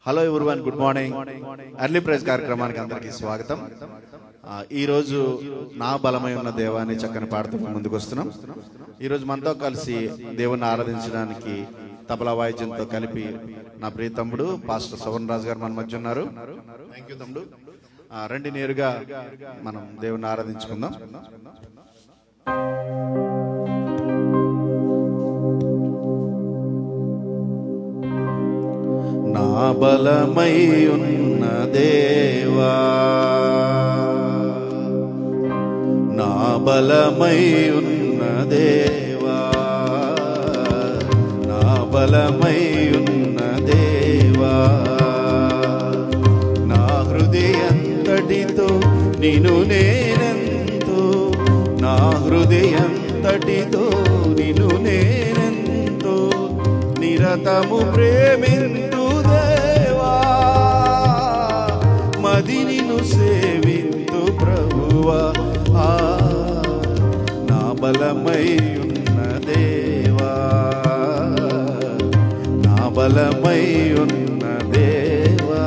Hello everyone, good morning. Early prize కార్యక్రమానికి అందరికీ స్వాగతం. ఈ రోజు నా బలమై ఉన్న దేవాన్ని చక్కని పాటతో ముందుకు వస్తున్నాం. ఈ రోజు మనతో కలిసి దేవుని ఆరాధించడానికి తబలా వాయిద్యంతో కలిపి నా ప్రియ తమ్ముడు పాస్టర్ సవన్ రాజు గారు మన మధ్య ఉన్నారు. థ్యాంక్ యూ తమ్ముడు. రండి నేరుగా మనం దేవుని ఆరాధించుకుందాం. నా బలమై ఉన్న దేవా, నా బలమై ఉన్న దేవా, నా బలమై ఉన్న దేవా, నా హృదయంతటితో నిన్ను నేనెంతో, నా హృదయంతటితో నిన్ను నేనెంతో నిరతము ప్రేమింతు దేవా, మది నిన్ను సేవింతు ప్రభువా. నా బలమై ఉన్న దేవా, నా బలమై ఉన్న దేవా.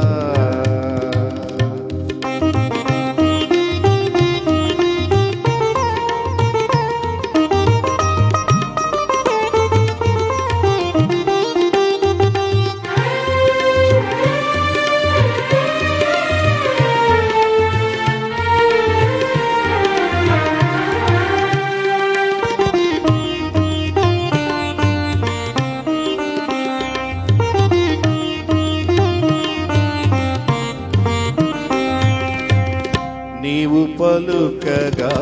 నీవు పలుకగా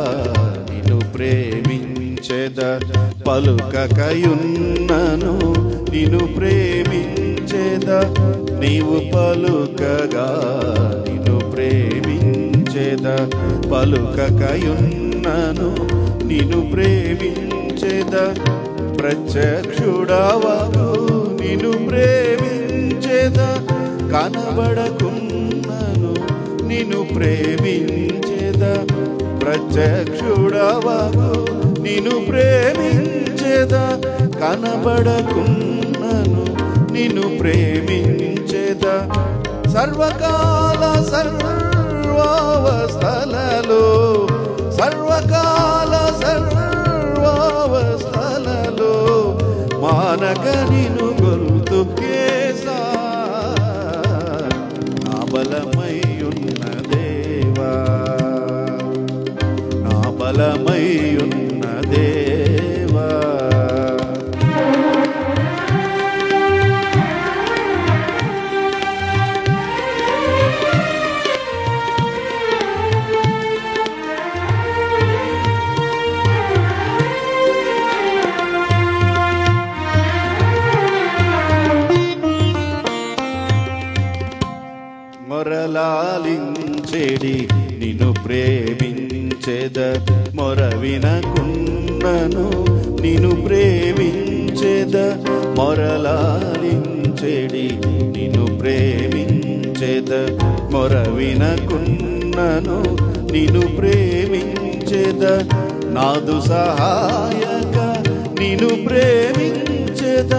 నిన్ను ప్రేమించెద, పలుకకయున్నను నిన్ను ప్రేమించెద. నీవు పలుకగా నిన్ను ప్రేమించెద, పలుకకయున్నను నిన్ను ప్రేమించెద. ప్రత్యక్షుడవగు నిన్ను ప్రేమించెద, కనబడకున్నను నిన్ను ప్రేమించెద. ప్రత్యక్షుడవగు నిన్ను ప్రేమించెద, కనబడకున్నను నిన్ను ప్రేమించెద. సర్వకాల సర్వావస్థలలో, సర్వకాల సర్వావస్థలలో మానక నిన్ను గొల్తు కేసా. నా బలమై ఉన్న దేవా, నా బలమై ఉన్న దేవా. మొరలాలించెడి నిన్ను ప్రేమించెద, మొర వినకున్నను నిన్ను ప్రేమించెద. మొరలాలించెడి నిన్ను ప్రేమించెద, మొర వినకున్నను నిన్ను ప్రేమించెద. నాదు సహాయక నిన్ను ప్రేమించెద,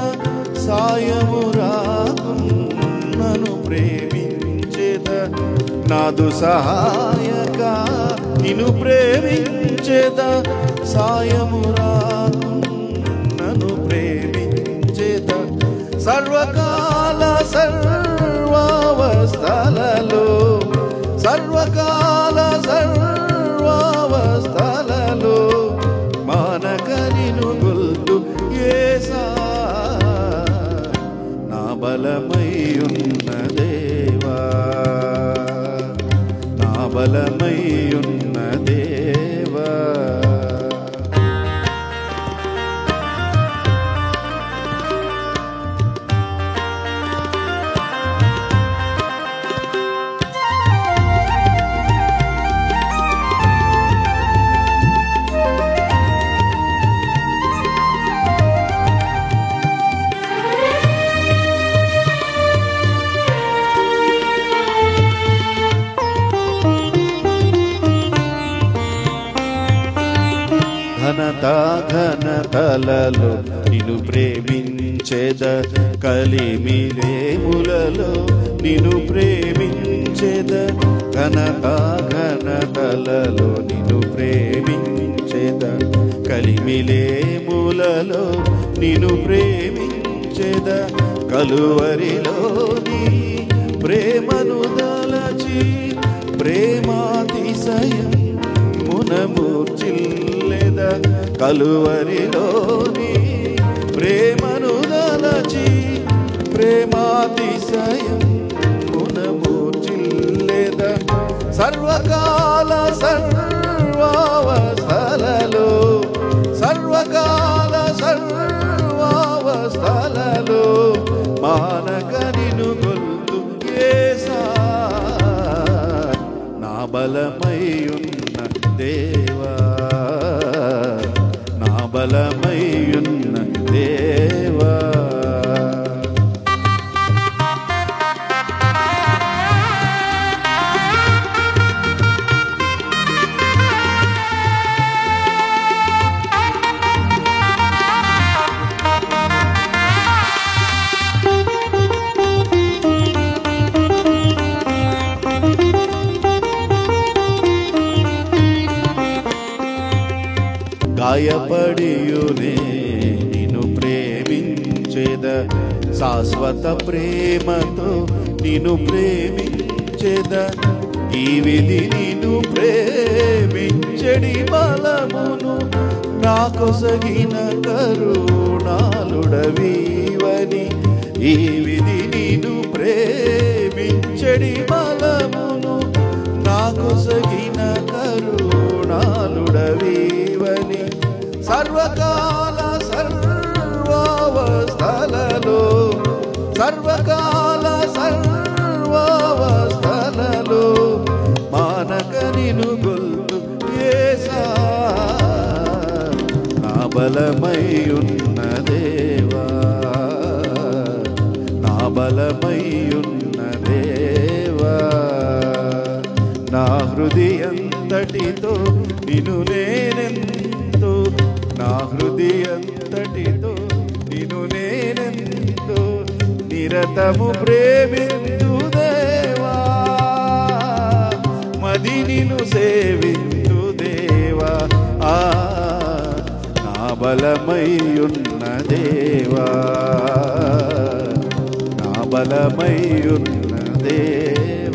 సాయము రాకున్నను ప్రేమించెద. నాదు సహాయక నిన్ను ప్రేమించెద, సాయము రాకున్నను ప్రేమించెద. సర్వకాల సర్వావస్థలలో, సర్వకాల సర్వావస్థలలో మానక నిన్ను గొల్తు యేసా. నా బలమై ఉన్న దేవా, నా బలమై ఉన్న దేవా. ఘనతలలో నిన్ను ప్రేమించేద, కలిమిలేములలో నిన్ను ప్రేమించేద, ఘనతలలో నిన్ను ప్రేమించేద, కలిమిలేములలో నిన్ను ప్రేమించేద, కలువరిలోని ప్రేమను దలచి ప్రేమాతిశయం మునమూర్చిల్లెద, కలువరిలోని ప్రేమను దలచి ప్రేమాతిశయం మునమూర్చిల్లెద, సర్వకాల సర్వావస్థలలో, సర్వకాల సర్వావస్థలలో మానక నిన్ను గొల్తు యేసా, నా బలమయ్యున్న దేవా, నా బలమయ్యున్న దేవా. గాయపడియునే నిన్ను ప్రేమించేద, శాశ్వత ప్రేమతో నిన్ను ప్రేమించేద, ఈ విధి నిన్ను ప్రేమించడి బలమును నాకొసగిన కరుణాలుడవీవని, ఈ విధి నిన్ను ప్రేమించడి బలమును నాకొసగిన కరుణాలుడవీవని, సర్వకాల సర్వావస్థలలో, సర్వకాల సర్వావస్థలలో మానక నిన్ను గొల్తు యేసా, నా బలమయ్యున్న దేవా, నా బలమయ్యున్న దేవా. నా హృదయంతటితో నిన్ను నేనెంతో, నా హృదయంతటితో నిన్ను నేనెంతో నిరతము ప్రేమింతు దేవా, మది నిన్ను సేవింతు దేవా, నా బలమయ్యున్న దేవా, నా బలమయ్యున్న దేవా.